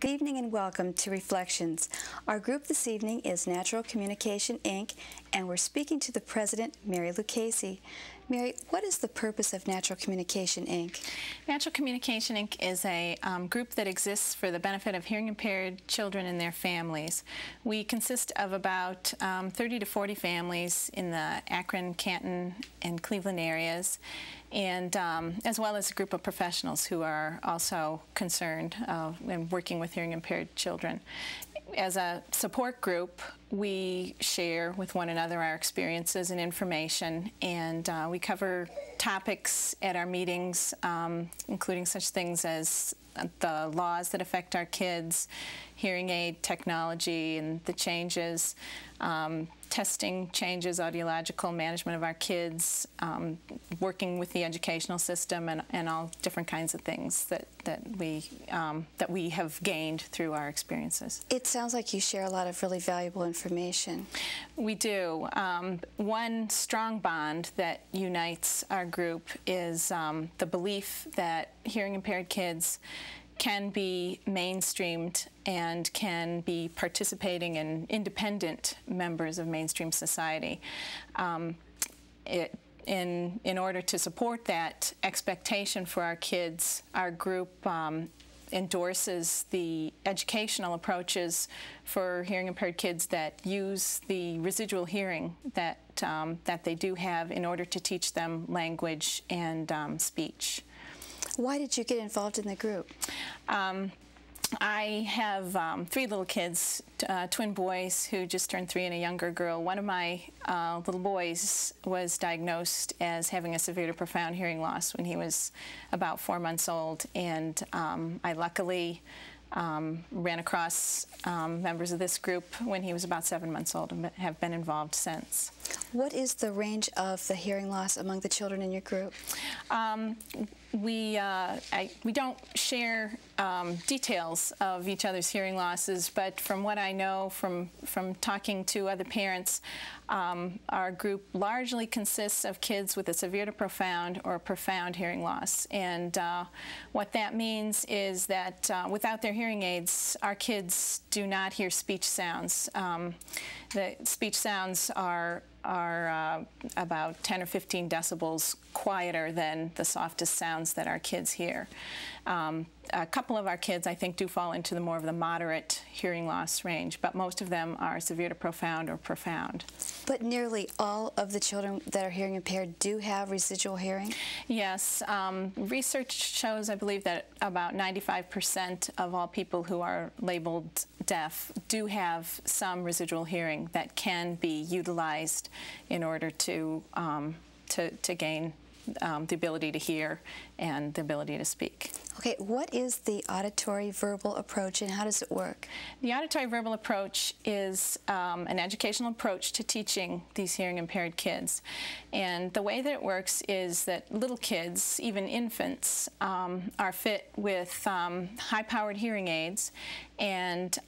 Good evening and welcome to Reflections. Our group this evening is Natural Communication, Inc., and we're speaking to the president, Mary Lucchese. Mary, what is the purpose of Natural Communication, Inc.? Natural Communication, Inc. is a group that exists for the benefit of hearing-impaired children and their families. We consist of about 30 to 40 families in the Akron, Canton, and Cleveland areas, and as well as a group of professionals who are also concerned in working with hearing-impaired children. As a support group, we share with one another our experiences and information, and we cover topics at our meetings, including such things as the laws that affect our kids, hearing aid technology and the changes, testing changes, audiological management of our kids, working with the educational system, and all different kinds of things that we have gained through our experiences. It sounds like you share a lot of really valuable information. We do. One strong bond that unites our group is the belief that hearing-impaired kids can be mainstreamed and can be participating and independent members of mainstream society. In order to support that expectation for our kids, our group endorses the educational approaches for hearing-impaired kids that use the residual hearing that they do have in order to teach them language and speech. Why did you get involved in the group? I have 3 little kids, twin boys who just turned 3 and a younger girl. One of my little boys was diagnosed as having a severe to profound hearing loss when he was about 4 months old, and I luckily ran across members of this group when he was about 7 months old and have been involved since. What is the range of the hearing loss among the children in your group? We don't share details of each other's hearing losses, but from what I know from talking to other parents, our group largely consists of kids with a severe to profound or profound hearing loss. And what that means is that without their hearing aids, our kids do not hear speech sounds. The speech sounds are about 10 or 15 decibels quieter than the softest sounds that our kids hear. A couple of our kids, I think, do fall into the more of the moderate hearing loss range, but most of them are severe to profound or profound. But nearly all of the children that are hearing impaired do have residual hearing? Yes. Research shows, I believe, that about 95% of all people who are labeled deaf do have some residual hearing that can be utilized in order to gain the ability to hear and the ability to speak. Okay, what is the auditory verbal approach and how does it work? The auditory verbal approach is an educational approach to teaching these hearing impaired kids. And the way that it works is that little kids, even infants, are fit with high-powered hearing aids, and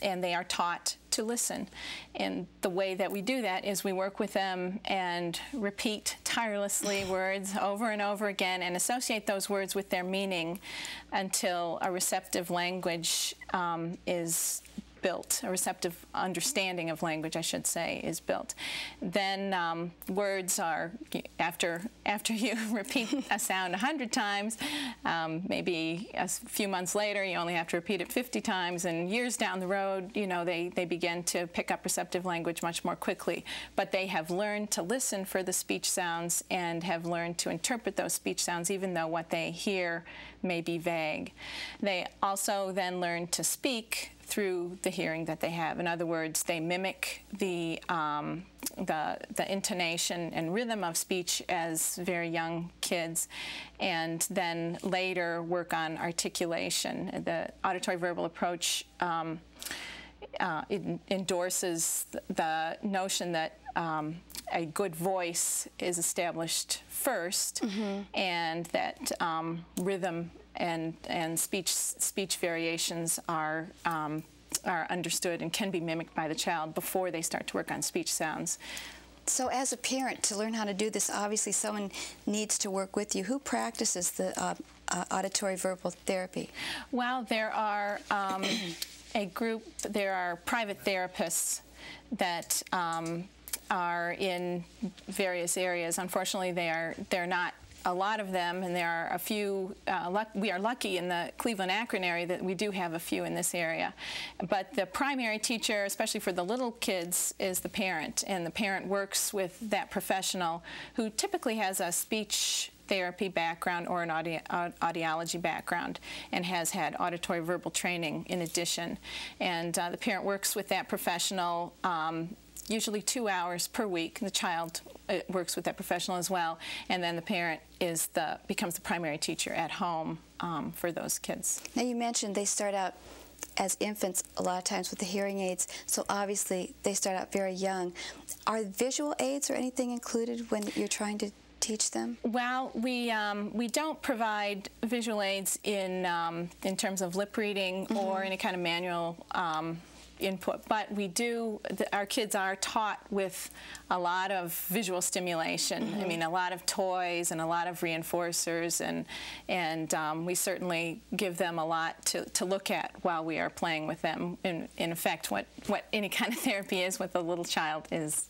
they are taught to listen. And the way that we do that is we work with them and repeat tirelessly words over and over again and associate those words with their meaning until a receptive language is built, a receptive understanding of language, I should say, is built. Then words are, after you repeat a sound 100 times, maybe a few months later you only have to repeat it 50 times, and years down the road, you know, they begin to pick up receptive language much more quickly. But they have learned to listen for the speech sounds and have learned to interpret those speech sounds even though what they hear may be vague. They also then learn to speak through the hearing that they have. In other words, they mimic the intonation and rhythm of speech as very young kids, and then later work on articulation. The auditory verbal approach it endorses the notion that a good voice is established first, and that rhythm and speech variations are understood and can be mimicked by the child before they start to work on speech sounds. So as a parent, to learn how to do this, obviously someone needs to work with you. Who practices the auditory verbal therapy? Well, there are there are private therapists that are in various areas. Unfortunately, they're not a lot of them, and there are a few. We are lucky in the Cleveland-Akron area that we do have a few in this area. But the primary teacher, especially for the little kids, is the parent, and the parent works with that professional who typically has a speech therapy background or an audiology background and has had auditory verbal training in addition. And the parent works with that professional usually 2 hours per week. The child works with that professional as well, and then the parent becomes the primary teacher at home for those kids. Now, you mentioned they start out as infants a lot of times with the hearing aids, so obviously they start out very young. Are visual aids or anything included when you're trying to teach them? Well, we don't provide visual aids in terms of lip reading or any kind of manual input, but we do. Our kids are taught with a lot of visual stimulation. I mean, a lot of toys and a lot of reinforcers, and we certainly give them a lot to look at while we are playing with them. In effect, what any kind of therapy is with a little child is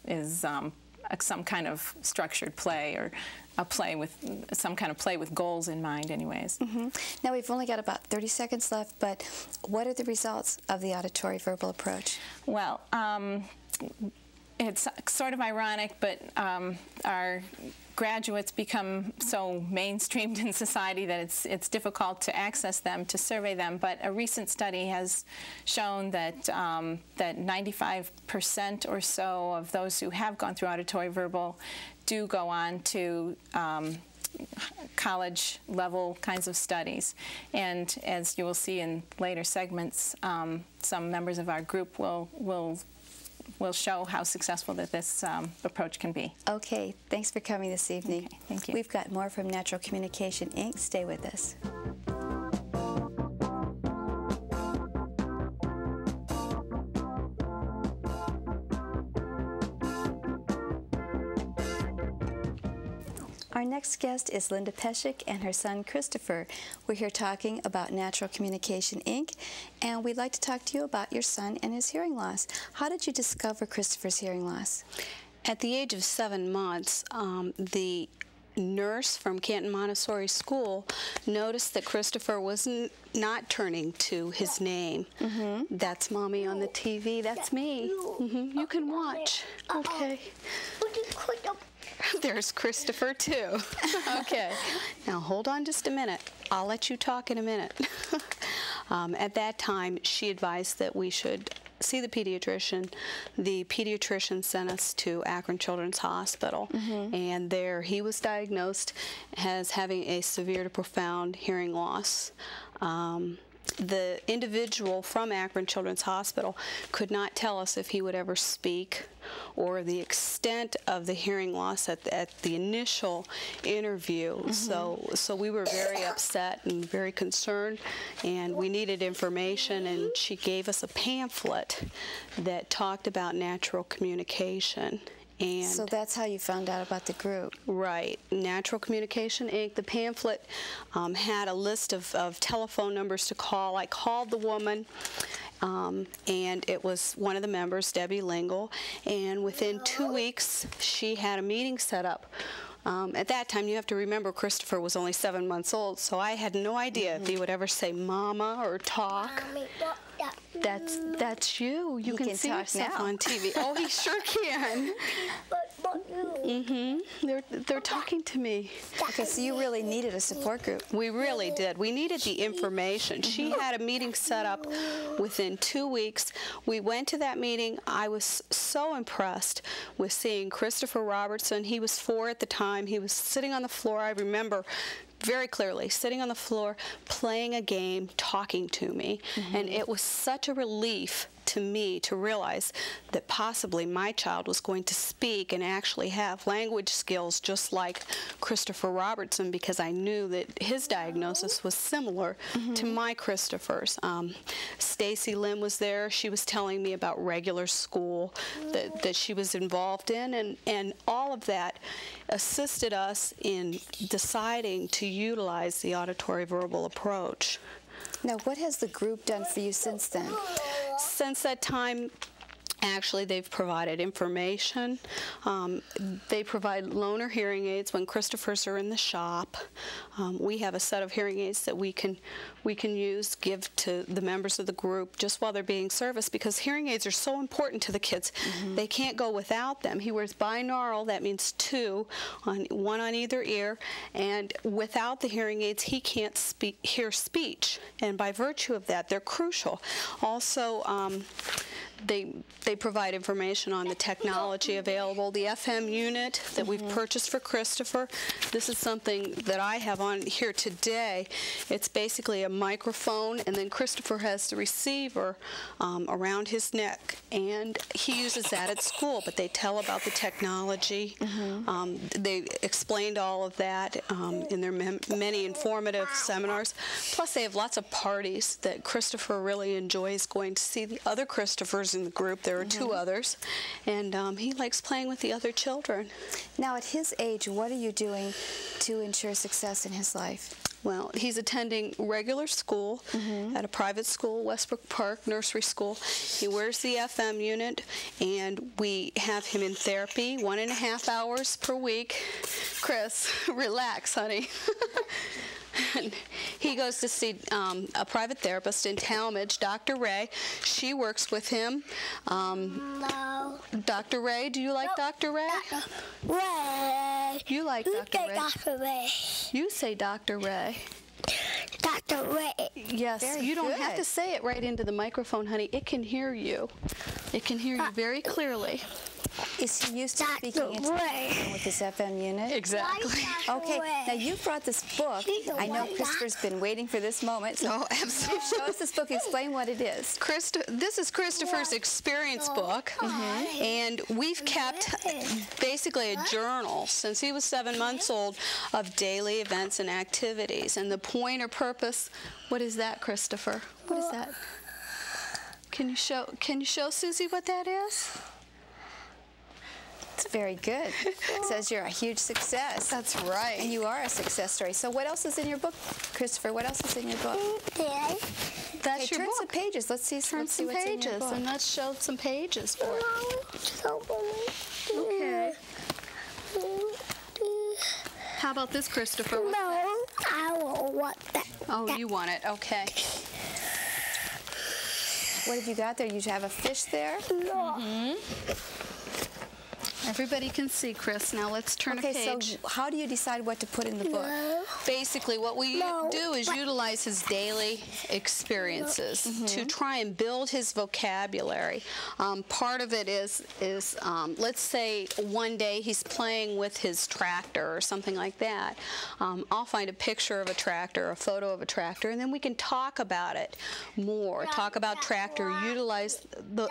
some kind of structured play, or a play with some kind of play with goals in mind anyways. Now, we've only got about 30 seconds left, but what are the results of the auditory verbal approach? Well, it's sort of ironic, but our graduates become so mainstreamed in society that it's difficult to access them, to survey them. But a recent study has shown that that 95% or so of those who have gone through auditory verbal do go on to college level kinds of studies. And as you will see in later segments, some members of our group will show how successful that this approach can be. Okay, thanks for coming this evening. Okay, thank you. We've got more from Natural Communication, Inc. Stay with us. Our next guest is Linda Pesek and her son Christopher. We're here talking about Natural Communication, Inc., and we'd like to talk to you about your son and his hearing loss. How did you discover Christopher's hearing loss? At the age of 7 months, the nurse from Canton Montessori School noticed that Christopher was not turning to his name. That's Mommy on the TV. That's me. You can watch. Okay. There's Christopher, too. Okay. Now, hold on just a minute. I'll let you talk in a minute. At that time, she advised that we should see the pediatrician. The pediatrician sent us to Akron Children's Hospital, and there he was diagnosed as having a severe to profound hearing loss. The individual from Akron Children's Hospital could not tell us if he would ever speak or the extent of the hearing loss at the initial interview. So we were very upset and very concerned, and we needed information, and she gave us a pamphlet that talked about natural communication. And so that's how you found out about the group. Right. Natural Communication, Inc. The pamphlet had a list of telephone numbers to call. I called the woman, and it was one of the members, Debbie Lingle, and within 2 weeks she had a meeting set up. At that time, you have to remember, Christopher was only 7 months old, so I had no idea if he would ever say mama or talk. That's you. You can see yourself on TV. Oh, he sure can. They're talking to me. Okay, so you really needed a support group. We really did. We needed the information. She had a meeting set up within 2 weeks. We went to that meeting. I was so impressed with seeing Christopher Robertson. He was 4 at the time. He was sitting on the floor. I remember very clearly sitting on the floor, playing a game, talking to me. And it was such a relief to me to realize that possibly my child was going to speak and actually have language skills just like Christopher Robertson, because I knew that his diagnosis was similar to my Christopher's. Stacy Lynn was there. She was telling me about regular school that she was involved in, and all of that assisted us in deciding to utilize the auditory verbal approach. Now, what has the group done for you since then? Since that time, actually, they've provided information. They provide loaner hearing aids when Christophers are in the shop. We have a set of hearing aids that we can use, give to the members of the group just while they're being serviced, because hearing aids are so important to the kids. They can't go without them. He wears binaural, that means two, one on either ear, and without the hearing aids, he can't hear speech. And by virtue of that, they're crucial. Also, they provide information on the technology available. The FM unit that we've purchased for Christopher, this is something that I have on here today. It's basically a microphone, and then Christopher has the receiver around his neck, and he uses that at school, but they tell about the technology. They explained all of that in their many informative seminars. Plus, they have lots of parties that Christopher really enjoys going to see the other Christophers in the group. There are two others, and he likes playing with the other children. Now, at his age, what are you doing to ensure success in his life? Well, he's attending regular school at a private school, Westbrook Park Nursery School. He wears the FM unit, and we have him in therapy 1.5 hours per week. Chris, relax, honey. He goes to see a private therapist in Talmadge, Dr. Ray. She works with him. No. Dr. Ray, do you like Dr. Ray? Ray. You like Dr. Ray? Dr. Ray. You say Dr. Ray. Dr. Ray. Yes, Very you don't good. have to say it right into the microphone, honey. It can hear you. It can hear you very clearly. Is he used to speaking Dr. into Ray. with his FM unit? Exactly. Okay, now you brought this book. I know Christopher's been waiting for this moment. So Oh, absolutely. show us this book. Explain what it is. This is Christopher's experience book, and we've kept basically a journal since he was 7 months old of daily events and activities. And the point or purpose, what is that, Christopher? What is that? Can you show Susie what that is? It's very good. It says you're a huge success. That's right. And you are a success story. So what else is in your book, Christopher? What else is in your book? That's Okay, your turn book. some pages. Let's see Turn what's some in your pages, book. and let's show some pages for it. Okay. How about this, Christopher? No, I will want that. Oh, you want it. Okay. What have you got there? You have a fish there? No. Everybody can see, Chris. Now let's turn a page. Okay, so how do you decide what to put in the book? No. Basically, what we do is utilize his daily experiences to try and build his vocabulary. Part of it is let's say one day he's playing with his tractor or something like that. I'll find a picture of a tractor, a photo of a tractor, and then we can talk about it more. Talk about tractor. Utilize the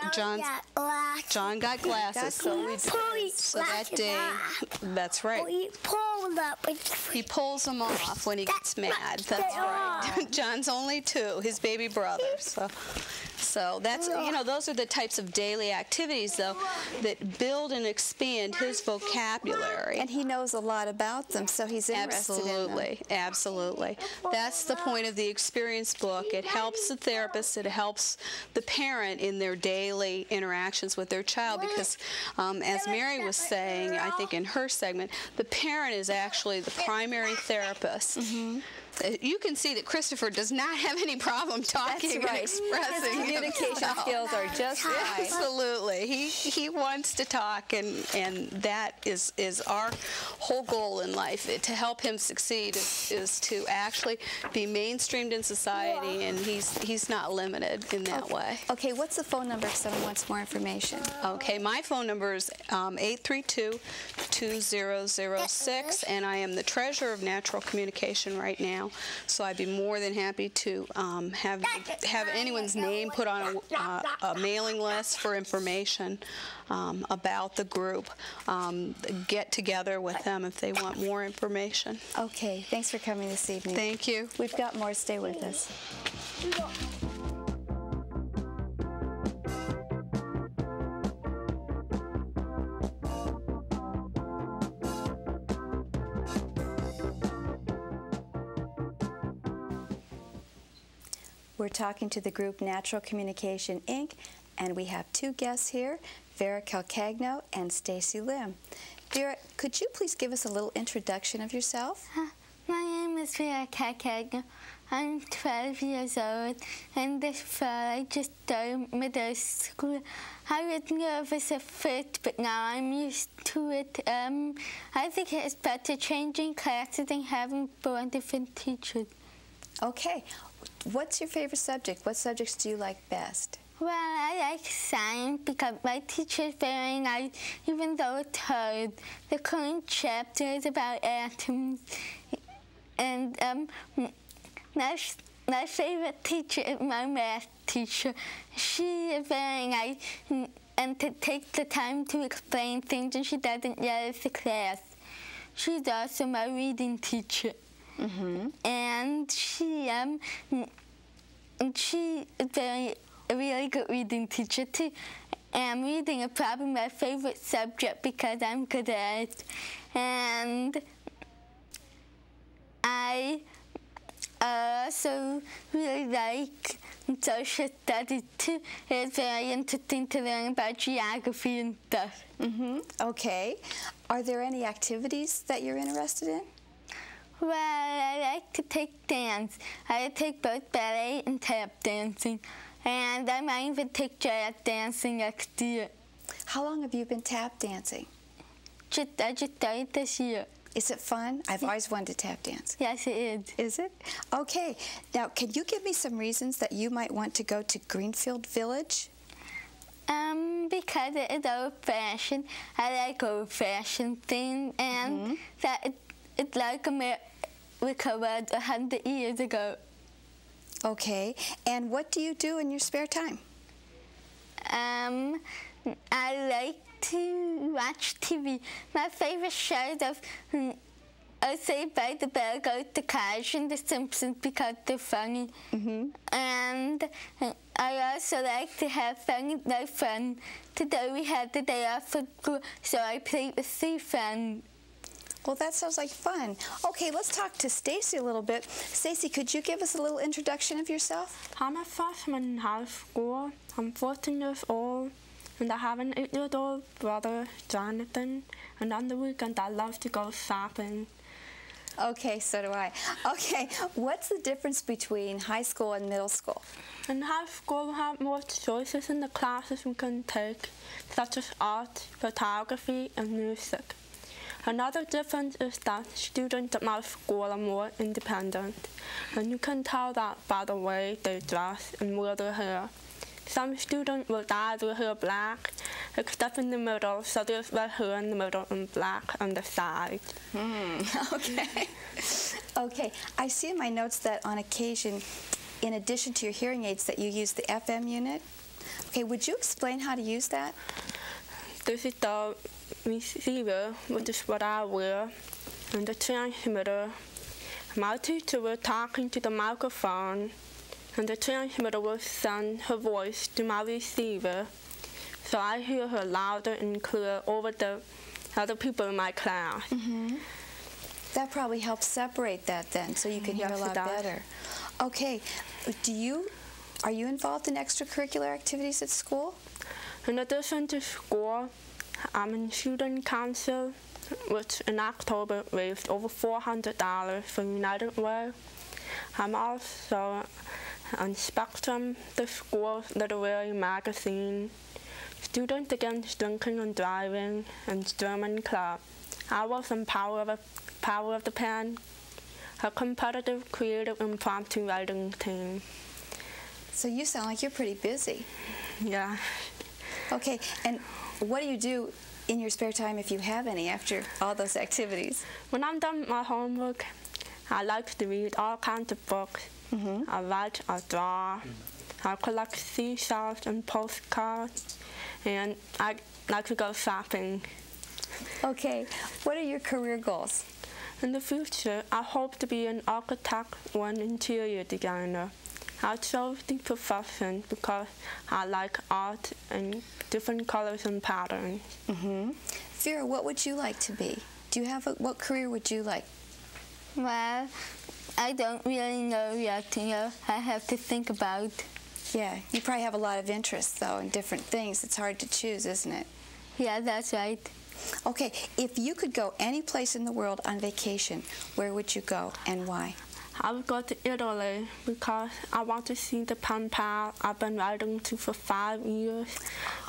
John got glasses, so we do. So that day, that's right. He pulled up. He pulls them off when he gets mad. That's right. John's only 2, his baby brother. So that's, those are the types of daily activities, though, that build and expand his vocabulary. And he knows a lot about them, so he's interested in them. Absolutely, absolutely. That's the point of the experience book. It helps the therapist, it helps the parent in their daily interactions with their child, because as Mary was saying, I think in her segment, the parent is actually the primary therapist. You can see that Christopher does not have any problem talking and expressing. His communication skills are just right. Absolutely. He wants to talk, and that is our whole goal in life. To help him succeed is to actually be mainstreamed in society, and he's not limited in that way. Okay, what's the phone number if someone wants more information? Okay, my phone number is 832-2006, and I am the treasurer of Natural Communication right now. now. So I'd be more than happy to have anyone's name put on a mailing list for information about the group. Get together with them if they want more information. Okay, thanks for coming this evening. Thank you. We've got more. Stay with us. We're talking to the group Natural Communication, Inc., and we have two guests here, Vera Calcagno and Stacy Lim. Vera, could you please give us a little introduction of yourself? My name is Vera Calcagno. I'm 12 years old, and this fall I just started middle school. I was nervous at first, but now I'm used to it. I think it's better changing classes and having 4 different teachers. Okay. What's your favorite subject? What subjects do you like best? Well, I like science because my teacher is very nice, even though it's hard. The current chapter is about atoms. And my favorite teacher is my math teacher. She is very nice and takes the time to explain things, and she doesn't yell at the class. She's also my reading teacher. Mm-hmm. And she is a really good reading teacher too. And reading is probably my favorite subject because I'm good at it. And I also really like social studies too. It's very interesting to learn about geography and stuff. Mm-hmm. Okay. Are there any activities that you're interested in? Well, I like to take dance. I take both ballet and tap dancing. And I might even take jazz dancing next year. How long have you been tap dancing? I just started this year. Is it fun? I've always wanted to tap dance. Yes, it is. Is it? Okay. Now, can you give me some reasons that you might want to go to Greenfield Village? Because it is old-fashioned. I like old-fashioned things, and that it's like America was 100 years ago. Okay. And what do you do in your spare time? I like to watch TV. My favorite shows are Saved by the Bell, Ghost of College, and The Simpsons because they're funny. Mm-hmm. And I also like to have fun with my friends. Today we had the day off from school, so I played with 3 friends. Well, that sounds like fun. Okay, let's talk to Stacy a little bit. Stacy, could you give us a little introduction of yourself? I'm a freshman in high school. I'm 14 years old, and I have an 8-year-old brother, Jonathan. And on the weekend, I love to go shopping. Okay, so do I. Okay, what's the difference between high school and middle school? In high school, we have more choices in the classes we can take, such as art, photography, and music. Another difference is that students at my school are more independent, and you can tell that by the way they dress and wear their hair. Some students will dye their hair black, except in the middle, so there's red hair in the middle and black on the side. Okay. Okay, I see in my notes that on occasion, in addition to your hearing aids, that you use the FM unit. Okay, would you explain how to use that? This is the receiver, which is what I wear, and the transmitter. My teacher was talking to the microphone, and the transmitter will send her voice to my receiver, so I hear her louder and clearer over the other people in my class. Mm-hmm. That probably helps separate that then, so you can hear a lot better. Okay, are you involved in extracurricular activities at school? In addition to school, I'm in student council, which in October raised over $400 for United Way. I'm also on Spectrum, the school's literary magazine, Students Against Drinking and Driving, and German Club. I was on Power of the Pen, a competitive, creative, impromptu writing team. So you sound like you're pretty busy. Yeah. Okay, and what do you do in your spare time, if you have any, after all those activities? When I'm done with my homework, I like to read all kinds of books. I write, I draw, I collect seashells and postcards, and I like to go shopping. Okay, what are your career goals? In the future, I hope to be an architect or an interior designer. I chose the profession because I like art and different colors and patterns. Vera, what would you like to be? Do you have what career would you like? Well, I don't really know yet, you know. I have to think about. Yeah, you probably have a lot of interests, though, in different things. It's hard to choose, isn't it? Yeah, that's right. Okay, if you could go any place in the world on vacation, where would you go and why? I would go to Italy because I want to see the pen pal I've been writing to for 5 years.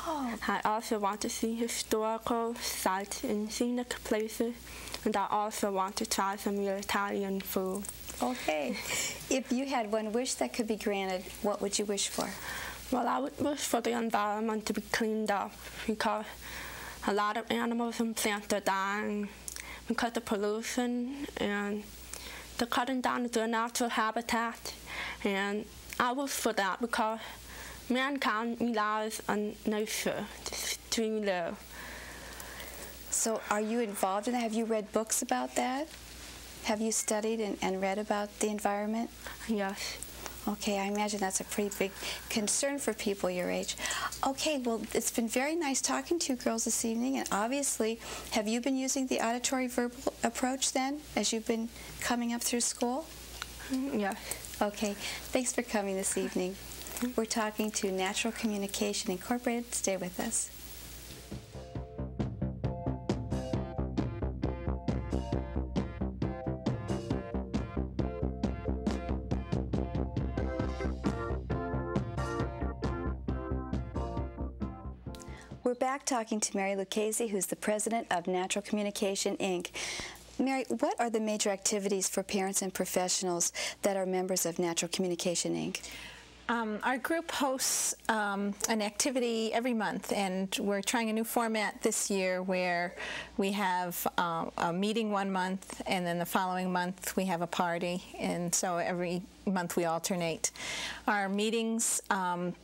I also want to see historical sites and scenic places, and I also want to try some of your Italian food. Okay. If you had one wish that could be granted, what would you wish for? Well, I would wish for the environment to be cleaned up because a lot of animals and plants are dying because of pollution, and they're cutting down their natural habitat. And I wish for that because mankind relies on nature to live. So are you involved in that? Have you read books about that? Have you studied and read about the environment? Yes. Okay, I imagine that's a pretty big concern for people your age. Okay, well, it's been very nice talking to you girls this evening, and obviously, have you been using the auditory verbal approach then, as you've been coming up through school? Yes. Okay, thanks for coming this evening. We're talking to Natural Communication Incorporated. Stay with us. We're back talking to Mary Lucchese, who's the president of Natural Communication, Inc. Mary, what are the major activities for parents and professionals that are members of Natural Communication, Inc.? Our group hosts an activity every month, and we're trying a new format this year where we have a meeting one month, and then the following month we have a party, and so every month we alternate. Our meetings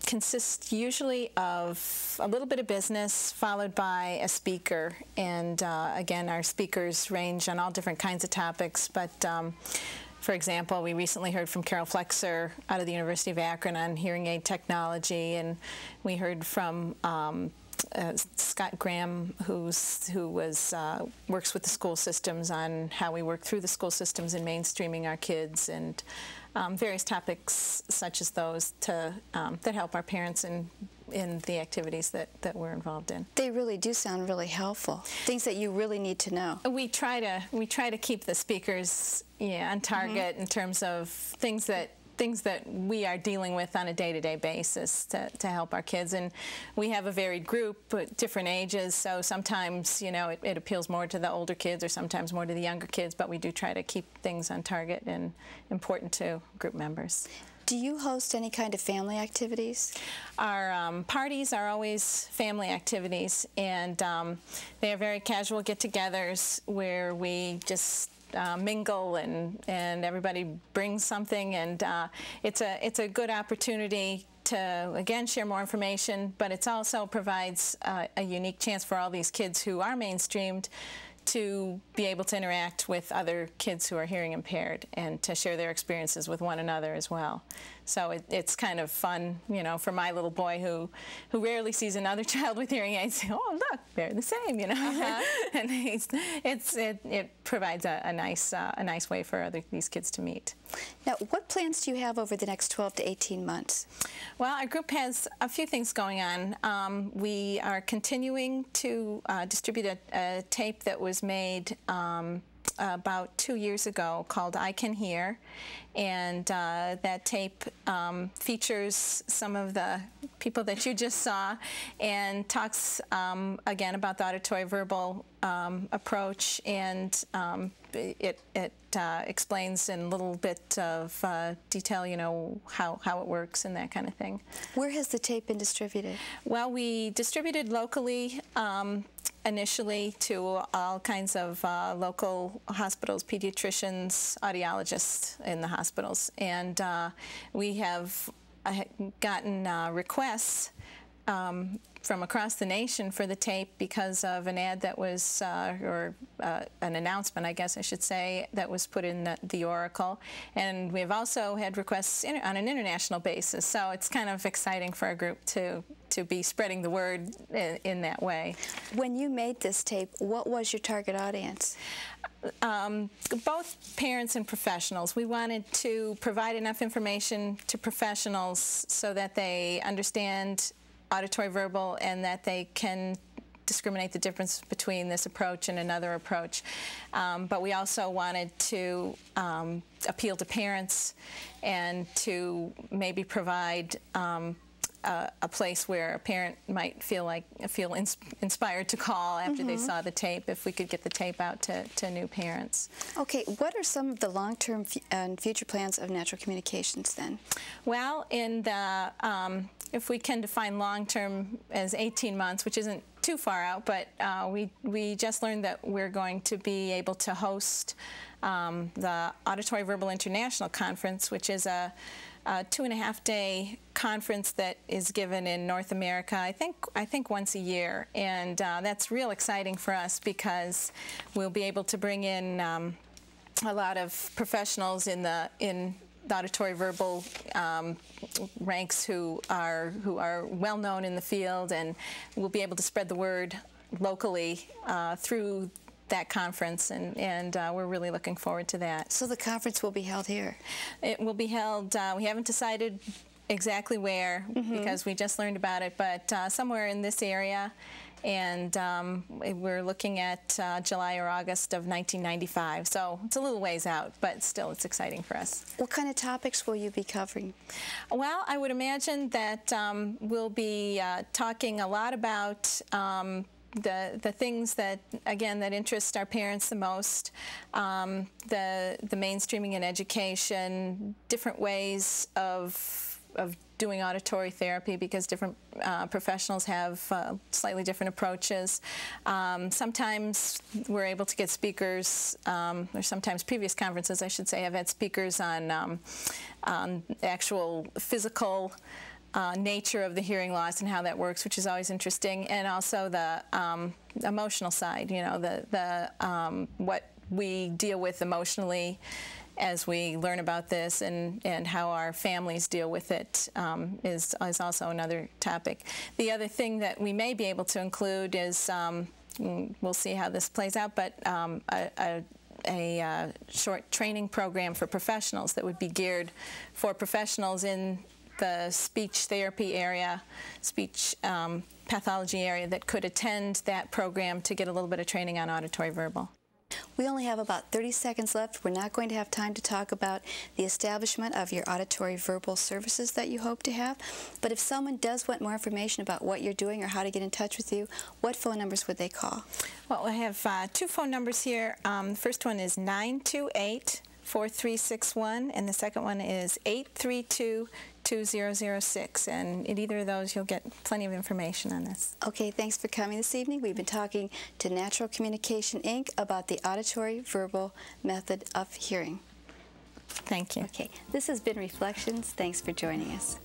consist usually of a little bit of business followed by a speaker, and again, our speakers range on all different kinds of topics, but for example, we recently heard from Carol Flexer out of the University of Akron on hearing aid technology, and we heard from Scott Graham, who works with the school systems on how we work through the school systems and mainstreaming our kids, and various topics such as those that help our parents in the activities that we're involved in. They really do sound really helpful. Things that you really need to know. We try to keep the speakers on target in terms of things that we are dealing with on a day-to-day basis to help our kids. And we have a varied group, but different ages, so sometimes, it appeals more to the older kids or sometimes more to the younger kids, but we do try to keep things on target and important to group members. Do you host any kind of family activities? Our parties are always family activities, and they are very casual get-togethers where we just mingle and everybody brings something, and it's a good opportunity to again share more information, but it also provides a unique chance for all these kids who are mainstreamed to be able to interact with other kids who are hearing impaired and to share their experiences with one another as well. So it's kind of fun, for my little boy who rarely sees another child with hearing aids. Oh, look, they're the same, And it provides a nice way for these kids to meet. Now, what plans do you have over the next 12 to 18 months? Well, our group has a few things going on. We are continuing to distribute a tape that was made about 2 years ago called I Can Hear, And that tape features some of the people that you just saw and talks again about the auditory verbal approach, and it explains in a little bit of detail, you know, how it works and that kind of thing. Where has the tape been distributed? Well, we distributed locally initially to all kinds of local hospitals, pediatricians, audiologists in the hospitals, and we have gotten requests from across the nation for the tape because of an ad that was, or an announcement, I guess I should say, that was put in the Oracle. And we've also had requests on an international basis, so it's kind of exciting for our group to be spreading the word in that way. When you made this tape, what was your target audience? Both parents and professionals. We wanted to provide enough information to professionals so that they understand auditory verbal and that they can discriminate the difference between this approach and another approach. But we also wanted to appeal to parents and to maybe provide a place where a parent might feel inspired to call after they saw the tape, if we could get the tape out to new parents. Okay, what are some of the long-term and future plans of Natural Communications then? Well, in the if we can define long-term as 18 months, which isn't too far out, but we just learned that we're going to be able to host the Auditory Verbal International Conference, which is a 2.5-day conference that is given in North America, I think once a year, and that's real exciting for us because we'll be able to bring in a lot of professionals in the auditory verbal ranks who are well known in the field, and we'll be able to spread the word locally through that conference, and we're really looking forward to that. So the conference will be held here? It will be held, we haven't decided exactly where because we just learned about it, but somewhere in this area, and we're looking at July or August of 1995, so it's a little ways out, but still it's exciting for us. What kind of topics will you be covering? Well, I would imagine that we'll be talking a lot about the things that, again, that interest our parents the most, the mainstreaming in education, different ways of doing auditory therapy because different professionals have slightly different approaches. Sometimes we're able to get speakers, or sometimes previous conferences, I should say, have had speakers on actual physical nature of the hearing loss and how that works, which is always interesting, and also the emotional side, you know, the what we deal with emotionally as we learn about this, and how our families deal with it is also another topic. The other thing that we may be able to include is, we'll see how this plays out, but a short training program for professionals that would be geared for professionals in the speech therapy area, speech pathology area, that could attend that program to get a little bit of training on auditory verbal. We only have about 30 seconds left. We're not going to have time to talk about the establishment of your auditory verbal services that you hope to have, but if someone does want more information about what you're doing or how to get in touch with you, what phone numbers would they call? Well, I have two phone numbers here. The first one is 928-4361, and the second one is 832-2006, and in either of those you'll get plenty of information on this. Okay, thanks for coming this evening. We've been talking to Natural Communication, Inc. about the auditory verbal method of hearing. Thank you. Okay, this has been Reflections. Thanks for joining us.